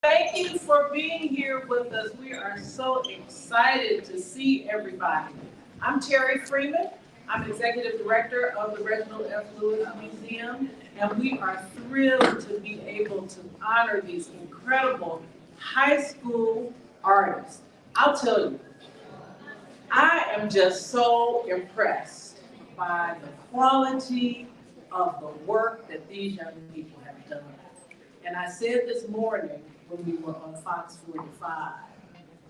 Thank you for being here with us. We are so excited to see everybody. I'm Terry Freeman. I'm Executive Director of the Reginald F. Lewis Museum, and we are thrilled to be able to honor these incredible high school artists. I'll tell you, I am just so impressed by the quality of the work that these young people have done. And I said this morning when we were on Fox 45,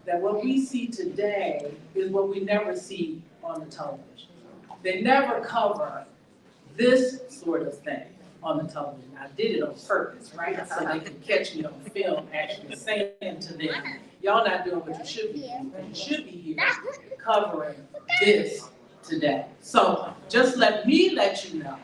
that what we see today is what we never see on the television. They never cover this sort of thing on the television. I did it on purpose, right? So they could catch me on film actually saying to them, y'all not doing what you should be doing. You should be here covering this today. So just let me let you know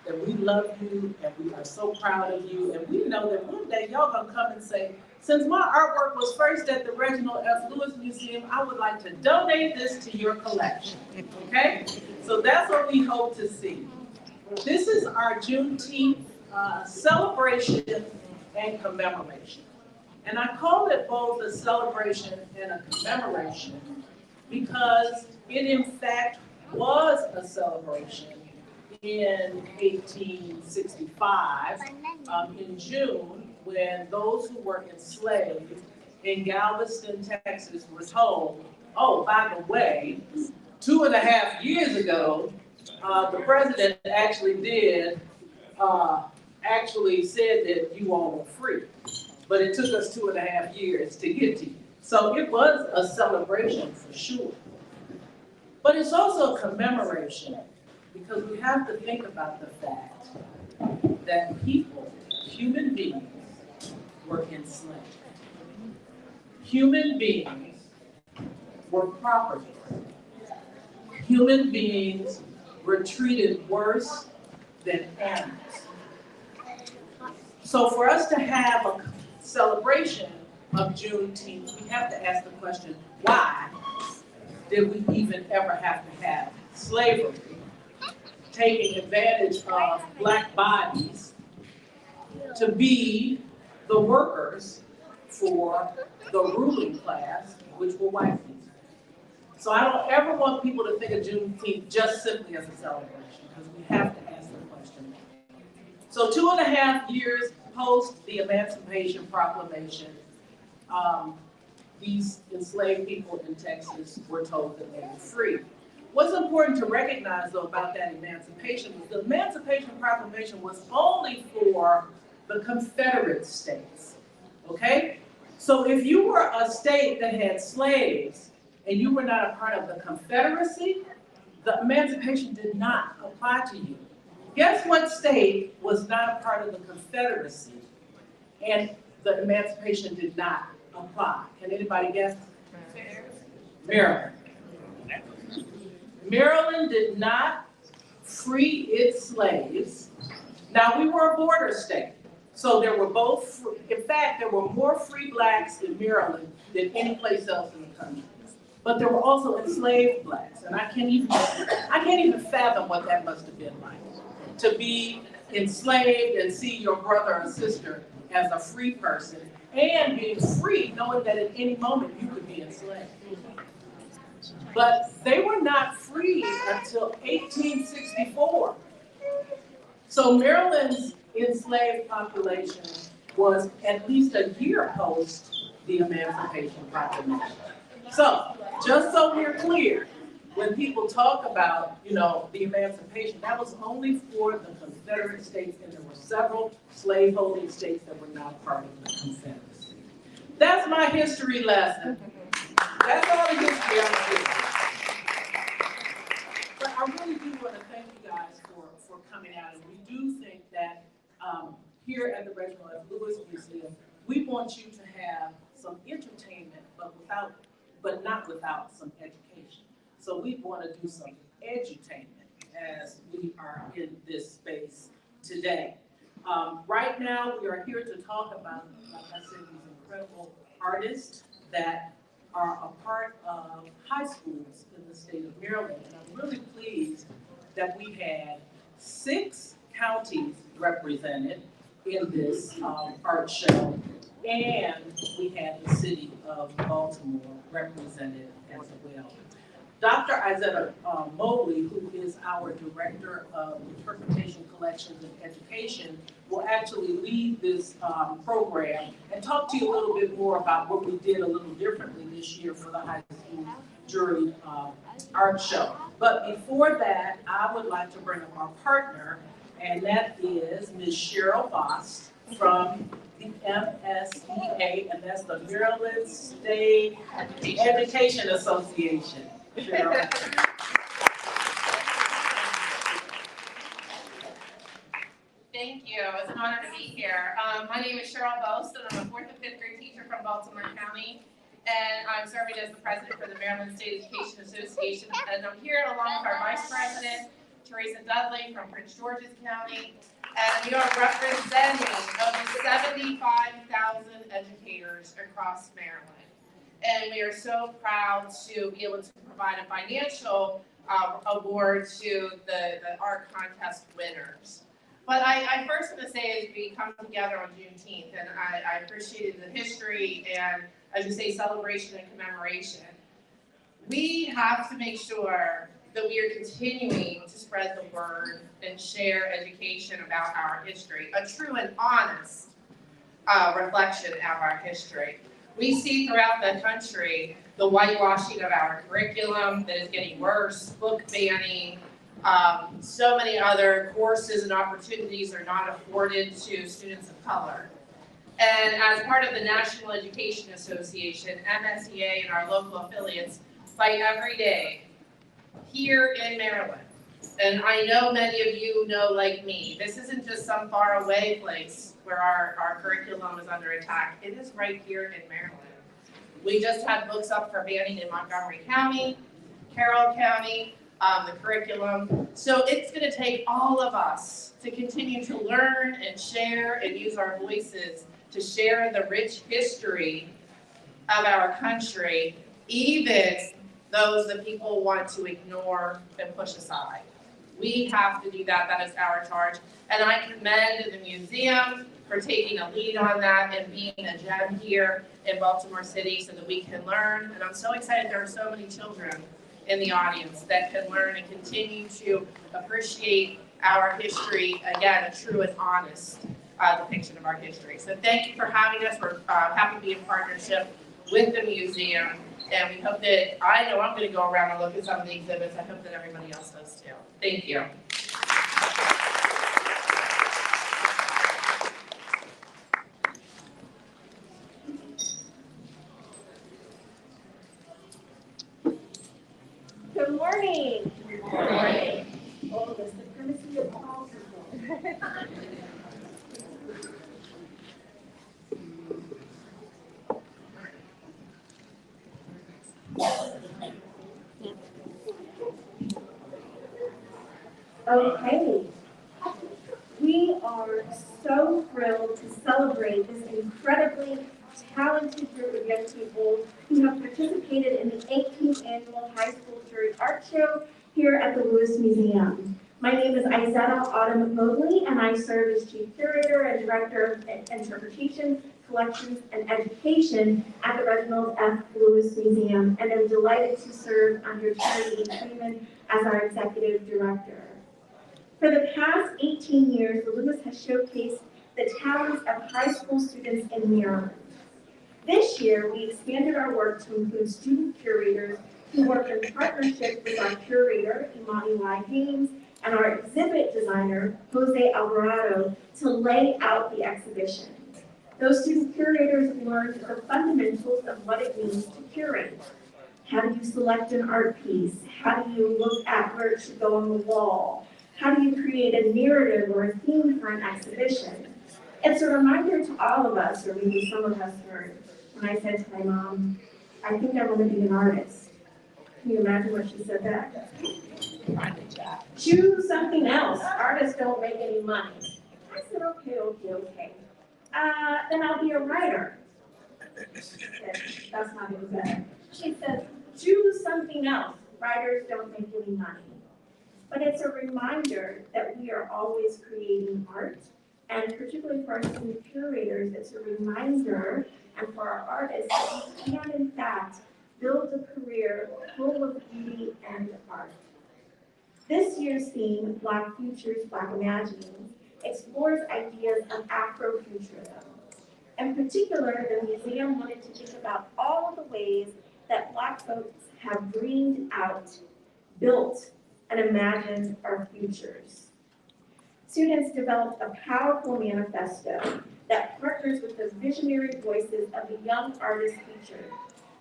that we love you and we are so proud of you. And we know that one day y'all gonna come and say, since my artwork was first at the Reginald F. Lewis Museum, I would like to donate this to your collection, okay? So that's what we hope to see. This is our Juneteenth celebration and commemoration. And I call it both a celebration and a commemoration because it in fact was a celebration in 1865, in June, when those who were enslaved in Galveston, Texas were told, oh, by the way, 2.5 years ago, the president actually said that you all were free, but it took us 2.5 years to get to you. So it was a celebration for sure. But it's also a commemoration because we have to think about the fact that people, human beings, were enslaved. Human beings were property. Human beings were treated worse than animals. So for us to have a celebration of Juneteenth, we have to ask the question, why did we even ever have to have slavery, taking advantage of black bodies to be the workers for the ruling class, which were white people? So I don't ever want people to think of Juneteenth just simply as a celebration, because we have to ask the question. So 2.5 years post the Emancipation Proclamation, these enslaved people in Texas were told that they were free. What's important to recognize, though, about that emancipation was the Emancipation Proclamation was only for the Confederate states, okay? So if you were a state that had slaves and you were not a part of the Confederacy, the emancipation did not apply to you. Guess what state was not a part of the Confederacy and the emancipation did not apply? Can anybody guess? Maryland. Maryland did not free its slaves. Now, we were a border state, so there were both, in fact, there were more free blacks in Maryland than any place else in the country. But there were also enslaved blacks, and I can't even fathom what that must have been like, to be enslaved and see your brother or sister as a free person, and being free knowing that at any moment you could be enslaved. But they were not free until 1864. So Maryland's enslaved population was at least a year post the Emancipation Proclamation. So, just so we're clear, when people talk about, the emancipation, that was only for the Confederate states, and there were several slaveholding states that were not part of the Confederacy. That's my history lesson. That's all the history I'm giving. But I really do want to thank you guys for coming out, and we do think that here at the Reginald F. Lewis Museum, we want you to have some entertainment, but not without some education. So we want to do some edutainment as we are in this space today. Right now, we are here to talk about, like I said, these incredible artists that are a part of high schools in the state of Maryland. And I'm really pleased that we had 6 counties represented in this art show. and we had the city of Baltimore represented as well. Dr. Izetta Mobley, who is our Director of Interpretation, Collections, and Education, will actually lead this program and talk to you a little bit more about what we did a little differently this year for the high school Juried art show. But before that, I would like to bring up our partner, and that is Ms. Cheryl Voss from the MSEA, and that's the Maryland State Education Association. Cheryl. Thank you. It's an honor to be here. My name is Cheryl Bost, and I'm a 4th and 5th grade teacher from Baltimore County, and I'm serving as the president for the Maryland State Education Association. And I'm here along with our vice president, Teresa Dudley from Prince George's County, and we are representing over 75,000 educators across Maryland. And we are so proud to be able to provide a financial award to the art contest winners. But I first want to say is we come together on Juneteenth, and I appreciated the history and, as you say, celebration and commemoration. We have to make sure that we are continuing to spread the word and share education about our history, a true and honest reflection of our history. We see throughout the country the whitewashing of our curriculum that is getting worse, book banning, so many other courses and opportunities are not afforded to students of color. And as part of the National Education Association, MSEA and our local affiliates fight every day here in Maryland. And I know many of you know, like me, this isn't just some far away place where our curriculum is under attack. It is right here in Maryland. We just had books up for banning in Montgomery County, Carroll County, the curriculum. So it's going to take all of us to continue to learn and share and use our voices to share the rich history of our country, even those that people want to ignore and push aside. We have to do that. That is our charge. And I commend the museum for taking a lead on that and being a gem here in Baltimore City so that we can learn. And I'm so excited there are so many children in the audience that can learn and continue to appreciate our history, again, a true and honest depiction of our history. So thank you for having us. We're happy to be in partnership with the museum, and we hope that, I know I'm going to go around and look at some of the exhibits. I hope that everybody else does too. Thank you. Good morning. Good morning. Oh, the supremacy of tall people. Okay. We are so thrilled to celebrate this incredibly talented group of young people who have participated in the 18th Annual High School Juried Art Show here at the Lewis Museum. My name is Izetta Autumn Mobley, and I serve as Chief Curator and Director of Interpretation, Collections, and Education at the Reginald F. Lewis Museum, and I'm delighted to serve under Juried Freeman as our Executive Director. For the past 18 years, the Lewis has showcased the talents of high school students in Maryland. This year, we expanded our work to include student curators who work in partnership with our curator, Imani Y. Haynes, and our exhibit designer, Jose Alvarado, to lay out the exhibition. Those student curators learned the fundamentals of what it means to curate. How do you select an art piece? How do you look at where it should go on the wall? How do you create a narrative or a theme for an exhibition? It's a reminder to all of us, or maybe some of us heard, when I said to my mom, I think I want to be an artist. Can you imagine what she said back? Choose something else. Artists don't make any money. I said, okay. Then I'll be a writer. That's not even better. She said, choose something else. Writers don't make any money. But it's a reminder that we are always creating art And particularly for our student curators, it's a reminder, and for our artists, that we can in fact build a career full of beauty and art. This year's theme, Black Futures, Black Imaginings, explores ideas of Afro-Futurism. In particular, the museum wanted to think about all of the ways that Black folks have dreamed out, built, and imagined our futures. Students developed a powerful manifesto that partners with the visionary voices of the young artists featured.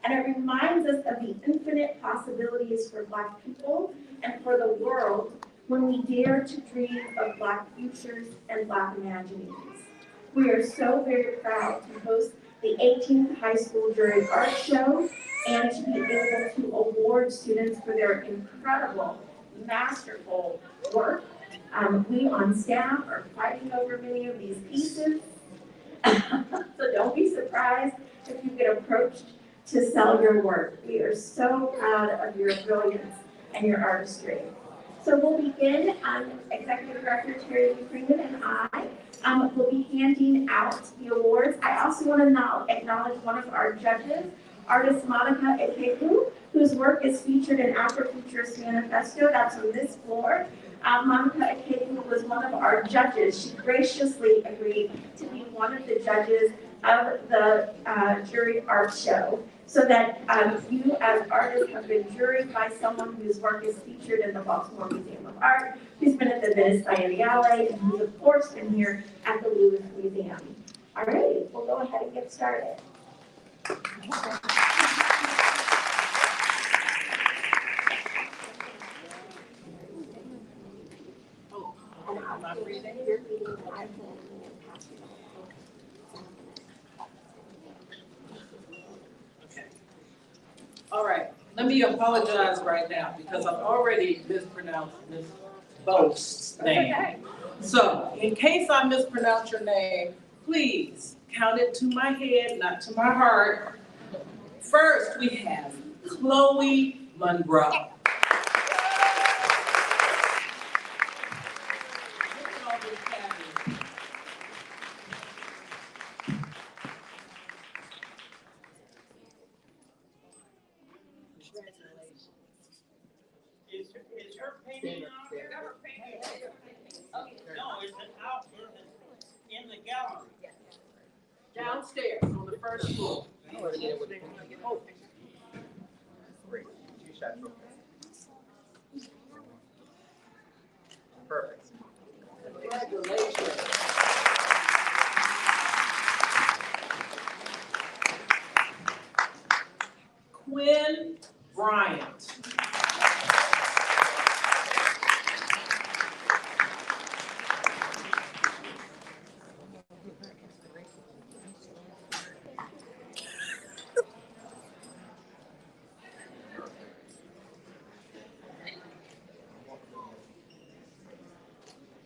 And it reminds us of the infinite possibilities for Black people and for the world when we dare to dream of Black futures and Black imaginings. We are so very proud to host the 18th High School Juried Art Show and to be able to award students for their incredible, masterful work. We on staff are fighting over many of these pieces, so don't be surprised if you get approached to sell your work. We are so proud of your brilliance and your artistry. So we'll begin, Executive Director Terry Freeman and I will be handing out the awards. I also want to acknowledge one of our judges, artist Monica Ikegwu, whose work is featured in Afro Futurist Manifesto. That's on this floor. Monica Ikegwu was one of our judges. She graciously agreed to be one of the judges of the Juried Art Show, so that you as artists have been juried by someone whose work is featured in the Baltimore Museum of Art, who's been at the Venice Biennale, and who's of course been here at the Louvre Museum. All right, we'll go ahead and get started. All right, let me apologize right now because I've already mispronounced Ms. Boast's name. Okay. So, in case I mispronounce your name, please count it to my head, not to my heart. First, we have Chloe Monroe. Is her painting out there? No, it's out in the gallery. Downstairs on the first floor. Perfect. Congratulations. Quinn Bryant.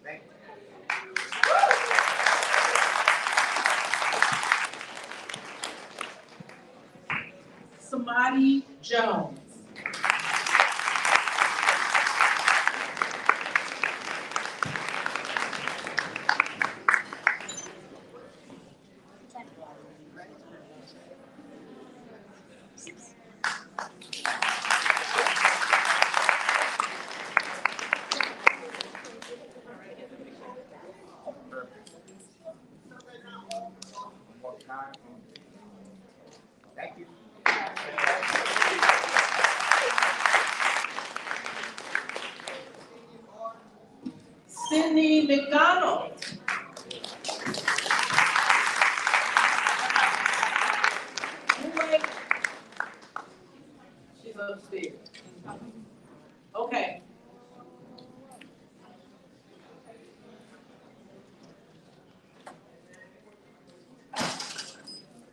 Thank you. Samadi Jones. One more time. Thank you. Sydney McDonald. Wait. She's upstairs. Okay.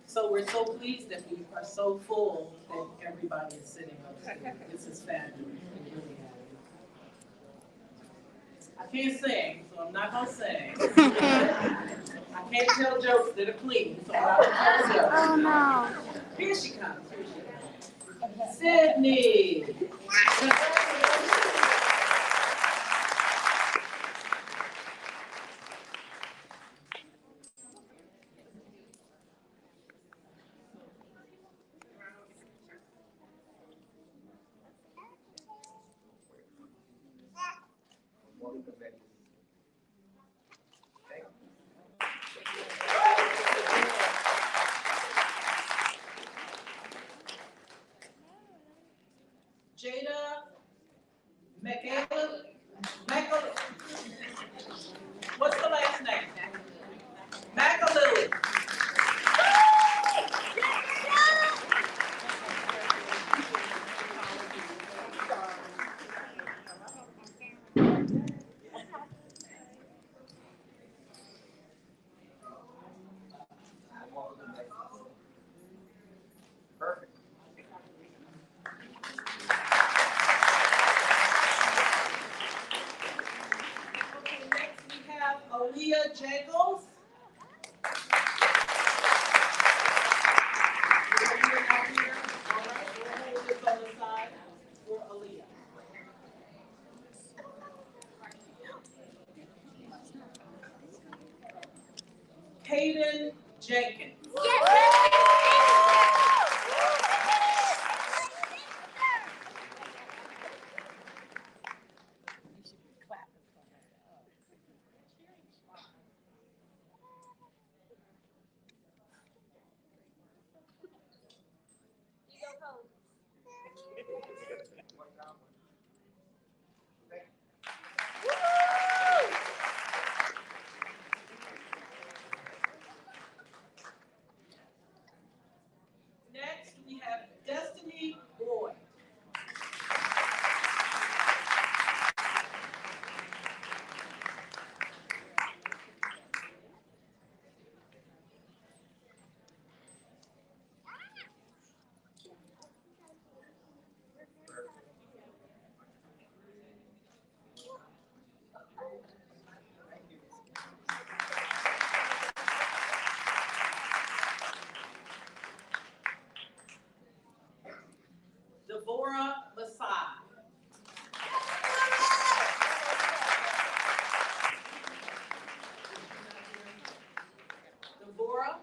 So we're so pleased that we are so full that everybody is sitting upstairs. This is fabulous. We really have it. I can't sing, so I'm not gonna sing. I can't tell jokes that are clean, so I'm not gonna tell jokes. Oh no. Here she comes. Here she comes. Sydney. Michaela, Michael, what's the last name? Macalilly. Perfect. Okay, next we have Aaliyah Jangles. We're here out here. All right, we'll hold this on the side for Aaliyah. Hayden Jenkins. Next, we have Destiny Boyd. Devorah Masai. Devorah.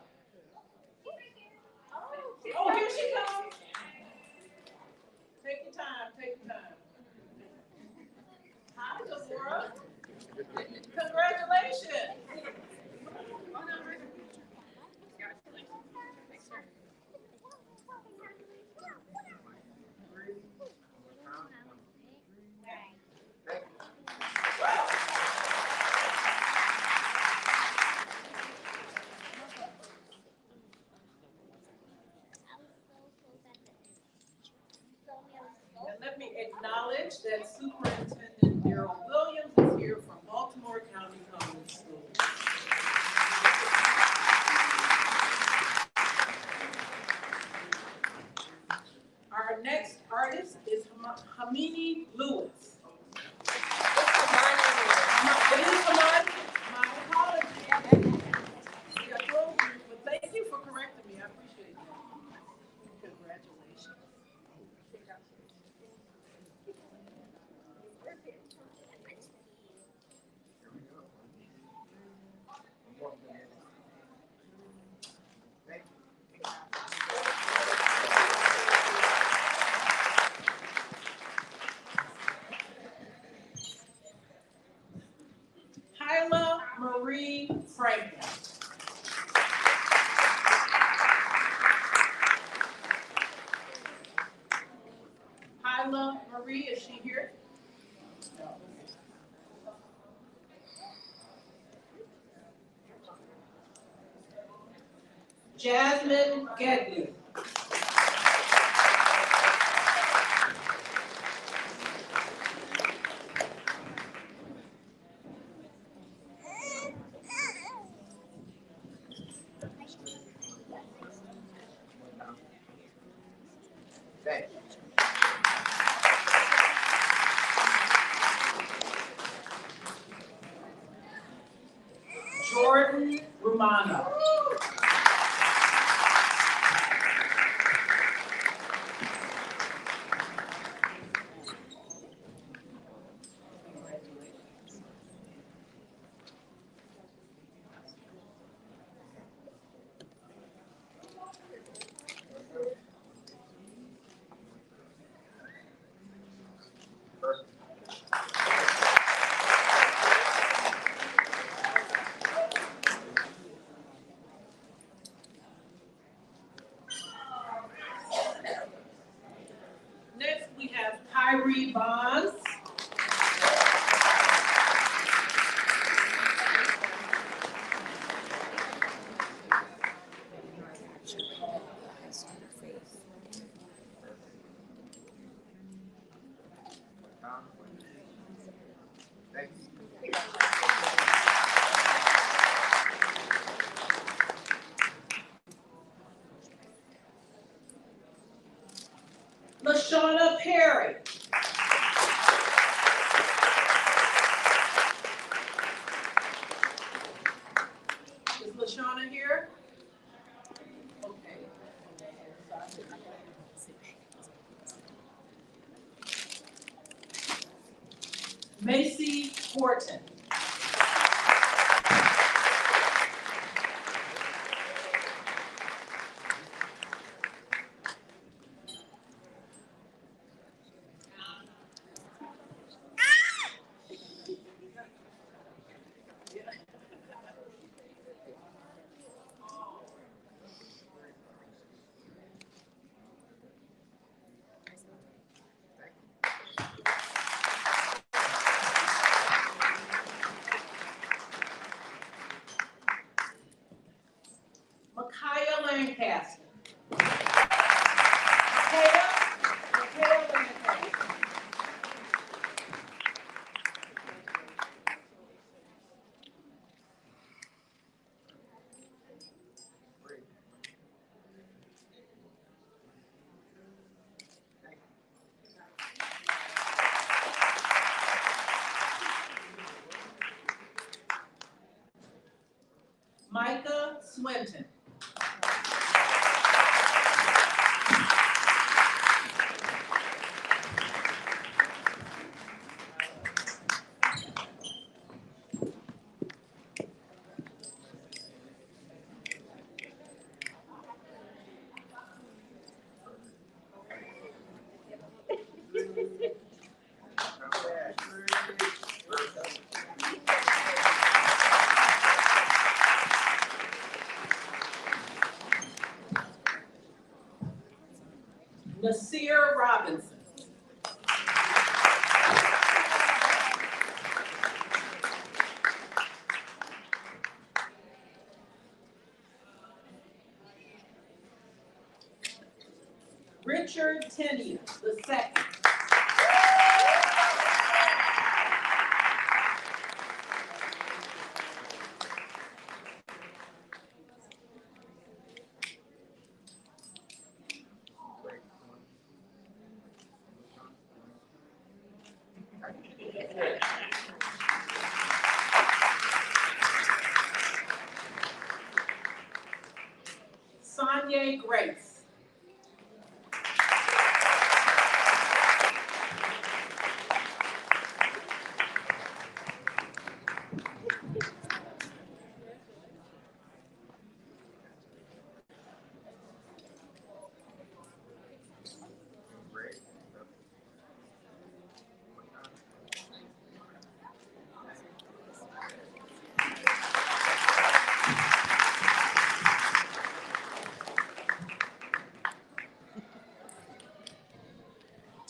Oh, here she comes. Take your time, take your time. Hi, Devorah. Congratulations. And let me acknowledge that Superintendent Daryl Williams is here from Baltimore County Public Schools. Our next artist is Hamini Lewis. It is Hamani. My apologies. See, I told you, but thank you for correcting me. I appreciate it. Congratulations. Thank Hyla Marie Franklin. Hyla Marie, is she here? Jasmine Gedley. Thank you. Jordan Romano. Next, we have Kyrie Bonds. Thank you. LaShawna Perry. Is LaShawna here? Okay. Macy Horton. Micaiah Lancaster. Micaiah Lancaster. Micah Swinton. Nasir Robinson. Richard Tenia II. Sonia Grace.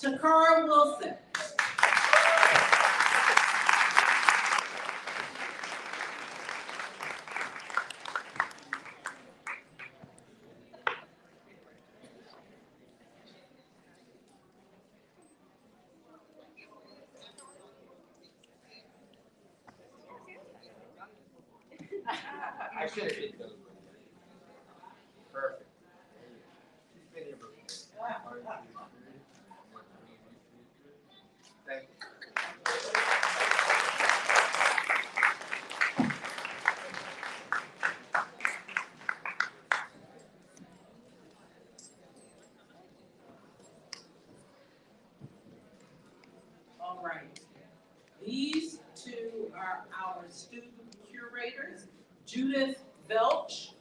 Takara Wilson. I should have hit those. Perfect. She's been here before. Thank you. All right. These two are our student curators, Judith Velch.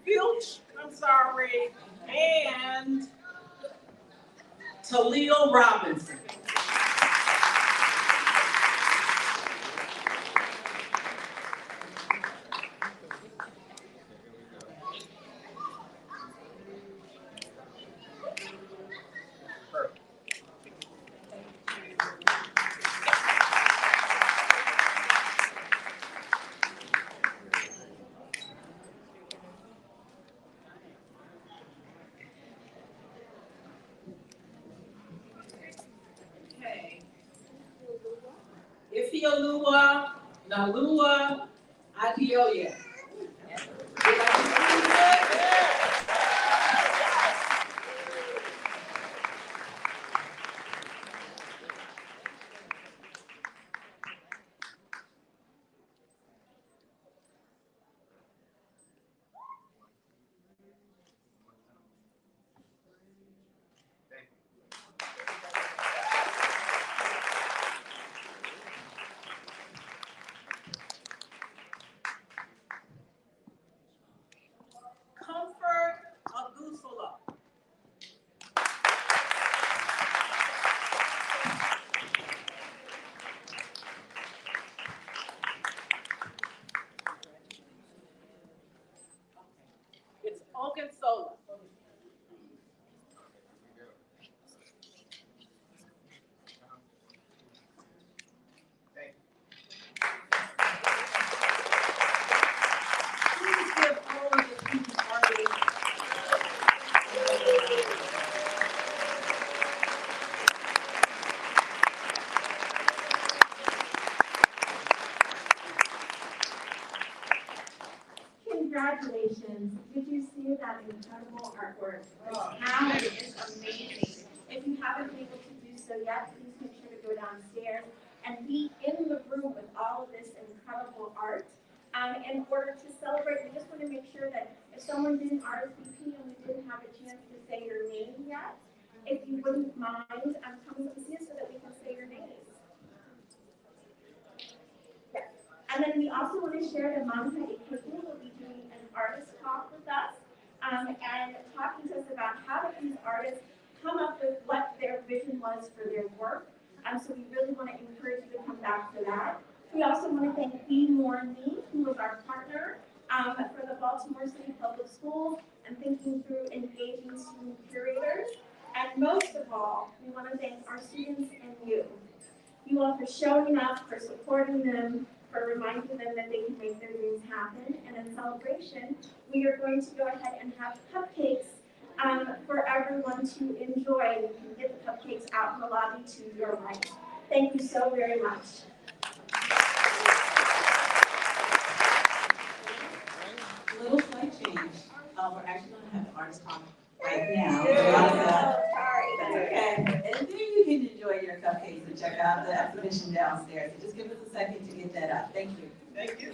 Filch, I'm sorry, and Talil Robinson. Ikiolua, Nalua, Adioye. Comfort Agusula. It's Ogunsola. Please give all of the student artists. Congratulations. Did you see that incredible artwork? The talent is amazing. If you haven't been able to do so yet, please make sure to go downstairs and be in the room with all of this incredible art. In order to celebrate, we just want to make sure that if someone didn't RSVP and we didn't have a chance to say your name yet, if you wouldn't mind coming to see us so that we can say your names. Yes. And then we also want to share that Monica Ikegwu will be doing an artist talk with us and talking to us about how did these artists come up with what their vision was for their work. So we really want to encourage you to come back for that. We also want to thank B. Morley, who is our partner for the Baltimore City Public Schools and thinking through engaging student curators. And most of all, we want to thank our students and you. You all for showing up, for supporting them, for reminding them that they can make their dreams happen. And in celebration, we are going to go ahead and have cupcakes for everyone to enjoy. You can get the cupcakes out in the lobby to your right. Thank you so very much. Little slight change. We're actually going to have the artist talk right now. Sorry. That's okay. And then you can enjoy your cupcakes and check out the exhibition downstairs. So just give us a second to get that up. Thank you. Thank you.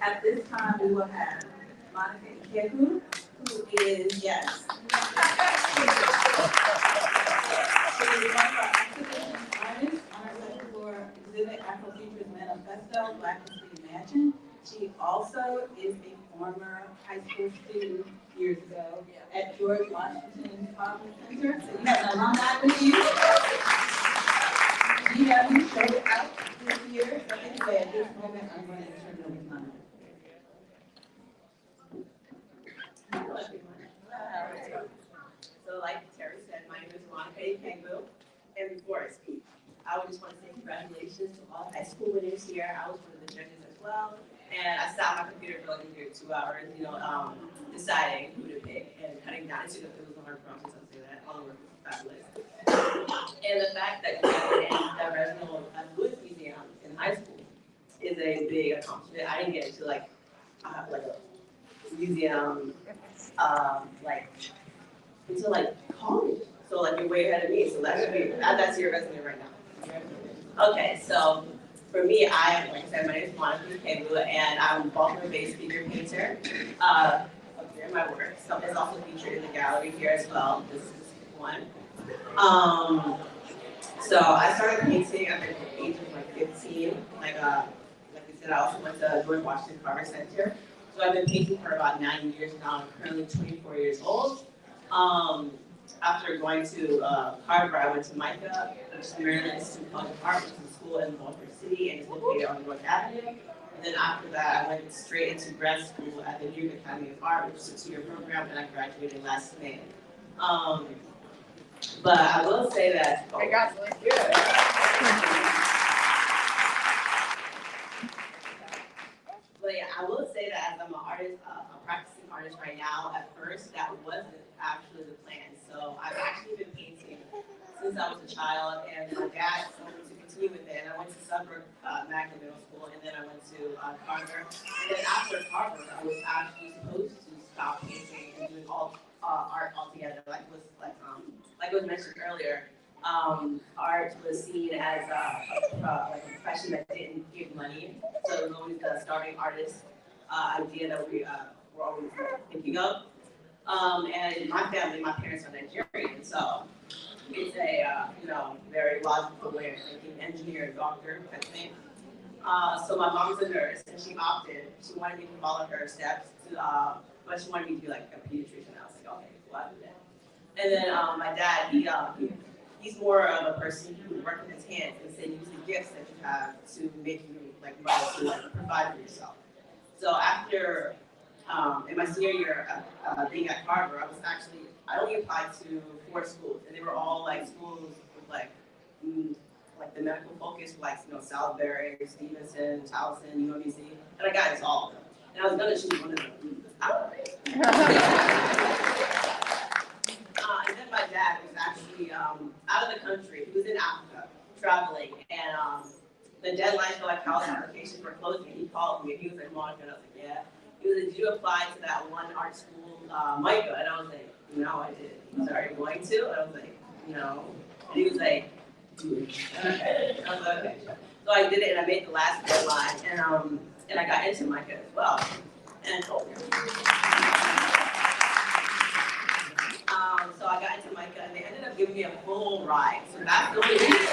At this time, we will have Monica Ikegwu, who is, yes. She is one of our exhibition artists on our second floor exhibit, Afro Futurist Manifesto, Black History Imagined. She also is a former high school student years ago at George Washington Conference Center. So you have an alumni with you. She hasn't showed up this year. So anyway, at this moment, I'm going to turn it over to Monica. Hello, everyone. So like Terry said, my name is Monica Ikegwu, and before I speak, I would just want to say congratulations to all high school winners here. I was one of the judges as well, and I sat on my computer for like a good 2 hours, deciding who to pick and cutting down. It was a hard process, I'll say that. All the work was fabulous. And the fact that you have the Reginald Lewis Museum in high school is a big accomplishment. I didn't get into like a museum until like college. So like you're way ahead of me. So that should be that's your resume right now. Okay, so for me, like I said, my name is Monica Ikegwu, and I'm a Baltimore-based figure painter. Up here in my work. So it's also featured in the gallery here as well. This is one. So I started painting at the age of like 15. Like I said, I also went to George Washington Carver Center. So I've been painting for about 9 years now. I'm currently 24 years old. After going to Carver, I went to MICA, which is Maryland Institute of Art, which is a school in Baltimore City, and it's located on North Avenue. And then after that, I went straight into grad school at the Juried Academy of Art, which is a 2-year program, and I graduated last May. But I will say that. Congratulations. But yeah, I will say that as I'm an artist, a practicing artist right now, at first that wasn't actually the plan. So I've actually been painting since I was a child, and my dad told me to continue with it. And I went to Sudbury Magna Middle School, and then I went to Carver. And then after Carver, I was actually supposed to stop painting and doing all art altogether. Like was mentioned earlier, art was seen as like a profession that didn't give money. So it was always the starving artist idea that we were always thinking of. And my family, my parents are Nigerian, so it's a very logical way of thinking, engineer, doctor type thing. So my mom's a nurse, and she opted. She wanted me to follow her steps, but she wanted me to be like a pediatrician. I was like, okay, well, I'll do that. And then my dad, he's more of a person who would work with his hands and say, use the gifts that you have to make you like money to like, provide for yourself. So after in my senior year being at Harvard, I only applied to 4 schools, and they were all like schools with like the medical focus, like Salisbury, Stevenson, Towson, UMBC, and I got into all of them. And I was gonna choose one of them. And then my dad was actually out of the country. He was in Africa traveling, and the deadline for like college applications were closing. And he called me, and he was like, "Monica," and I was like, "Yeah." He was like, "Did you apply to that one art school, Micah?" And I was like, "No, I didn't." He was like, "Are you going to?" And I was like, "No." And he was like, "Do it." Okay. I was like, "Okay." So I did it, and I made the last deadline, and I got into Micah as well. And so I got into Micah, and they ended up giving me a full ride. So that's the only reason.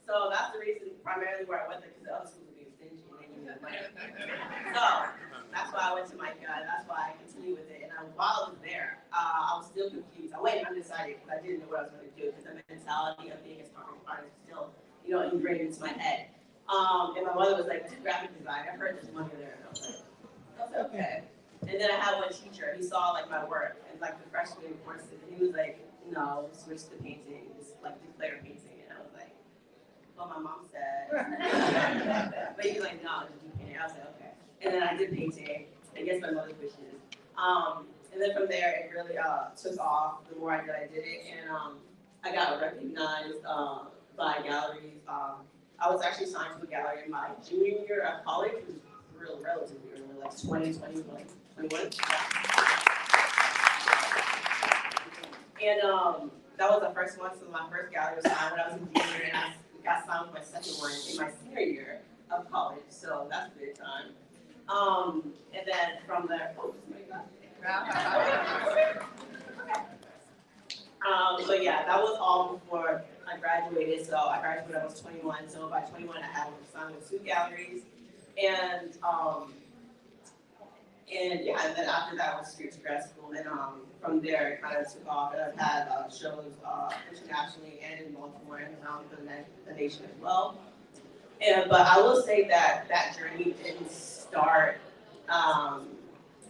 So that's the reason primarily where I went there, because the other schools were being stingy and they needed money. So that's why I went to Micah, and that's why I continue with it. And while I was there, I was still confused. I went undecided because I didn't know what I was going to do, because the mentality of being a starving artist is still, ingrained into my head. And my mother was like, "Do graphic design. I've heard there's money there." And I was like, "Okay." And then I had one teacher. He saw like my work and like the freshman courses, and he was like, "No, switch to painting. Just like declare painting." And I was like, "Well, my mom said." But he was like, "No, just do painting." I was like, "Okay." And then I did painting against my mother's wishes. And then from there, it really took off. The more I did it, and I got recognized by galleries. I was actually signed to a gallery in my junior year of college, which was relatively early, like 2020, like 21. And that was the first one, so my first gallery was signed when I was a junior, and I got signed for my second one in my senior year of college, so that's a good time. And then from there, so yeah, that was all before I graduated. So I graduated when I was 21. So by 21, I had signed with 2 galleries, and yeah, and then after that, I went straight to grad school, and from there, it kind of took off. And I've had shows internationally and in Baltimore and around the nation as well. But I will say that that journey didn't start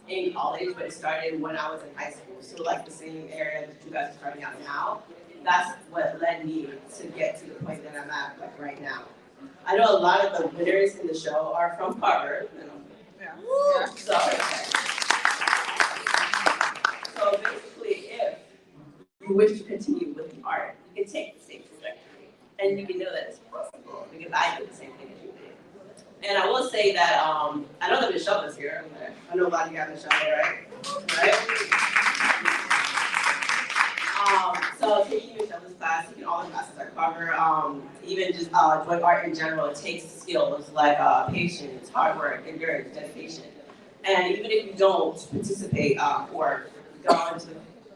in college, but it started when I was in high school. So like the same area that you guys are starting out now, that's what led me to get to the point that I'm at like right now. I know a lot of the winners in the show are from Harvard. So basically, if you wish to continue with the art, you can take the same trajectory, and you can know that it's possible, because I did the same thing as you did. And I will say that I know that Michelle is here. I know a lot of you have Michelle, right? So taking Michelle's class, taking all the classes I cover, even just doing art in general, it takes skills like patience, hard work, endurance, dedication. And even if you don't participate or go into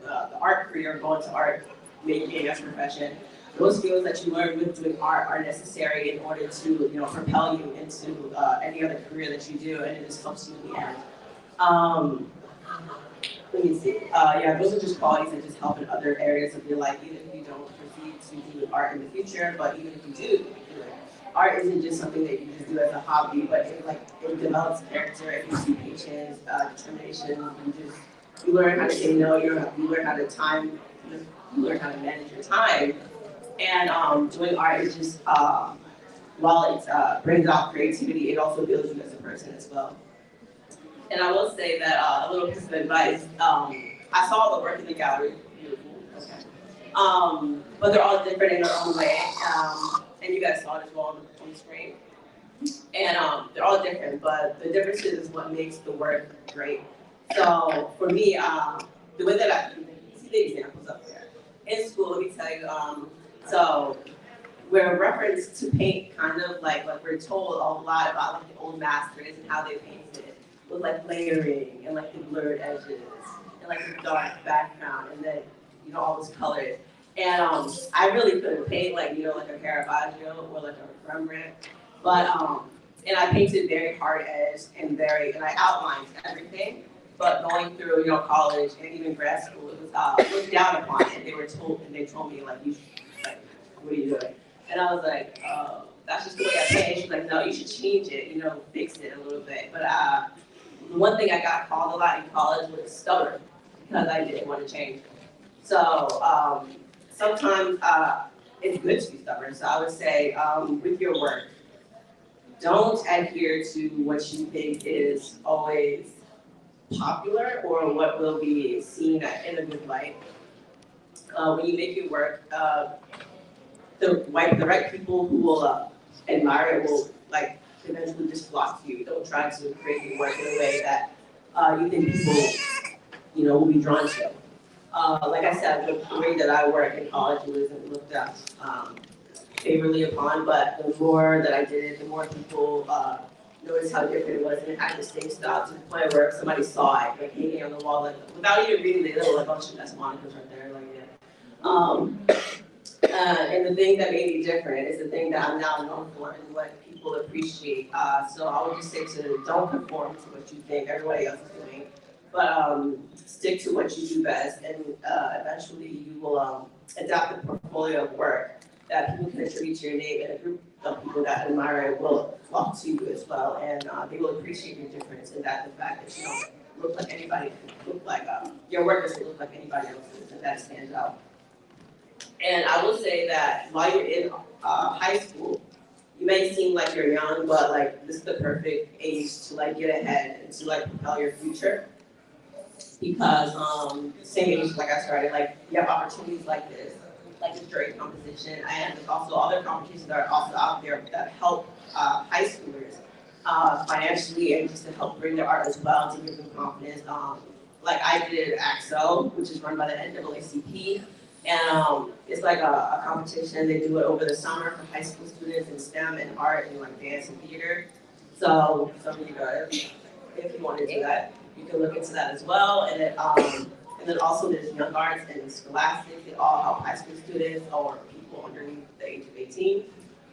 the art career, go into art making as a profession, those skills that you learn with doing art are necessary in order to propel you into any other career that you do, and it just helps you in the end. let me see. Yeah, those are just qualities that just help in other areas of your life, even if you don't proceed to do art in the future. But even if you do it, art isn't just something that you just do as a hobby, but it develops character, it gives you patience, determination. You learn how to say no. You learn how to you learn how to manage your time. And doing art is just while it brings out creativity, it also builds you as a person as well. And I will say that a little piece of advice. I saw the work in the gallery. Beautiful. Okay. But they're all different in their own way. And you guys saw it as well on the screen. And they're all different, but the differences is what makes the work great. So for me, the way that you see the examples up there. In school, let me tell you, so we're referenced to paint kind of like we're told a lot about like the old masters and how they painted with like layering and like the blurred edges and like the dark background and then all those colors. And I really couldn't paint like like a Caravaggio or like a Rembrandt, but and I painted very hard edge and I outlined everything. But going through college and even grad school, it was looked down upon, and they told me like what are you doing? And I was like, that's just the way I paint. She's like, no, you should change it, fix it a little bit. But the one thing I got called a lot in college was stubborn because I didn't want to change. So sometimes it's good to be stubborn. So I would say with your work, don't adhere to what you think is always popular or what will be seen in a good light. When you make your work, the right people who will admire it will eventually just flock to you. Don't try to create your work in a way that you think people will be drawn to. Like I said, the way that I work in college wasn't looked at favorably upon, but the more that I did it, the more people noticed how different it was, and it had the same style to the point where if somebody saw it, like hanging on the wall, without even reading, they know like, oh shit, that's Monica's right there, and the thing that made me different is the thing that I'm now known for and what people appreciate. So I would just say to don't conform to what you think everybody else is doing, but stick to what you do best, and eventually you will adapt a portfolio of work that people can attribute to your name, and a group of people that admire it will flock to you as well, and they will appreciate your difference, and that the fact that you don't look like anybody, your work doesn't look like anybody else's, and that stands out. And I will say that while you're in high school, you may seem like you're young, but this is the perfect age to get ahead and to propel your future. Because same age like I started, you have opportunities like this, like the jury competition, and there's also other competitions that are also out there that help high schoolers financially and just to help bring their art as well to give them confidence. Like I did AXO, which is run by the NAACP. And it's like a competition. They do it over the summer for high school students in STEM and art and dance and theater. So some of you guys, if you want to do that, you can look into that as well. And then also there's Young Arts and Scholastic. They all help high school students or people underneath the age of 18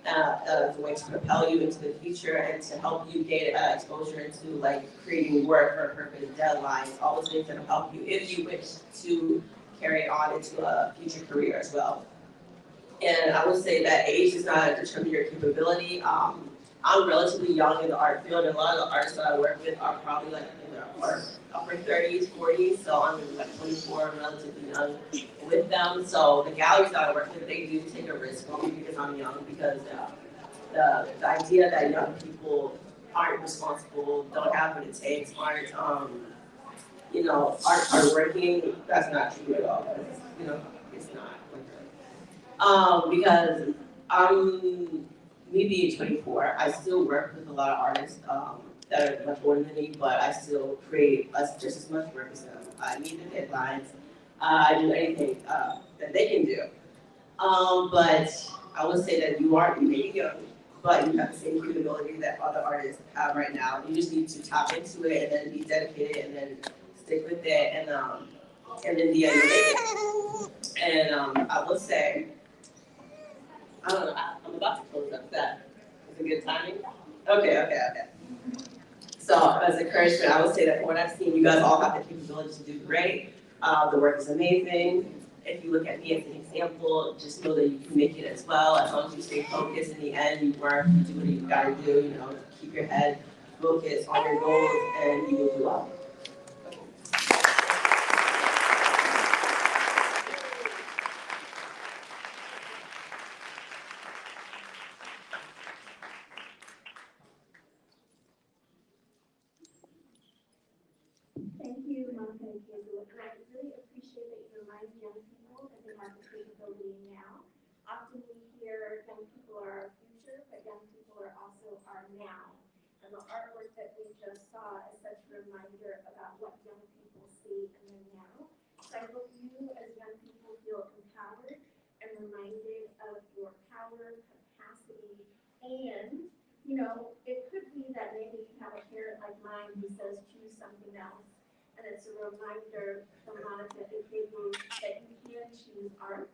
as a way to propel you into the future and to help you gain exposure into creating work for a purpose, deadlines, all those things that will help you if you wish to carry on into a future career as well. And I would say that age does not determine your capability. I'm relatively young in the art field, and a lot of the artists that I work with are probably in their upper 30s, 40s, so I'm 24, relatively young with them. So the galleries that I work with, they do take a risk on me because I'm young, because the idea that young people aren't responsible, don't have what it takes, aren't are working, that's not true at all. It's not. Because me being 24, I still work with a lot of artists that are much older than me, but I still create just as much work as them. I meet the deadlines. I do anything that they can do. But I would say that you may be young, but you have the same capability that other artists have right now. You just need to tap into it and then be dedicated and then stick with it, and in the end, you make it. And I will say, I don't know, I'm about to close up that. Is it good timing? Okay. So as encouragement, I would say that from what I've seen, you guys all have the capability to do great. The work is amazing. If you look at me as an example, just know that you can make it as well. As long as you stay focused in the end, you work, you do what you gotta do, you know, keep your head focused on your goals and you will do well. Thank you, Monica Ikegwu, and I really appreciate that you remind young people that they have the capability now. Often we hear young people are our future, but young people are also our now. And the artwork that we just saw is such a reminder about what young people see in the now. So I hope you as young people feel empowered and reminded of your power, capacity, and, you know, it could be that maybe you have a parent like mine who says choose something else. And it's a reminder from Monica Ikegwu that you can choose art.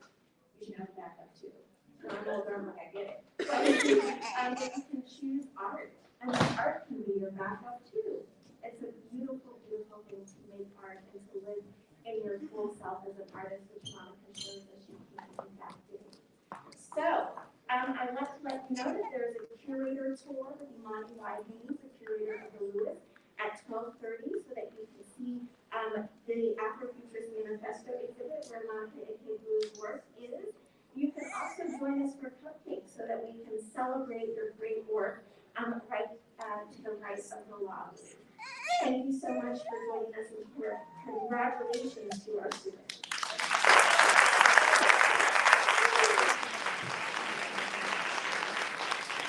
You should have backup too. So I'm older, I'm like, I get it. But you can choose art, and art can be your backup too. It's a beautiful, beautiful thing to make art and to live in your full self as an artist, which Monica shows us you can in fact do. So, I'd like to let you know that there is a curator tour with Monica Ikegwu, the curator of the Lewis, at 12:30, so that you can see the Afro Futurist Manifesto exhibit where Monica Ikegwu's work is. You can also join us for cupcakes so that we can celebrate your great work right to the right of the lobby. Thank you so much for joining us, and congratulations to our students.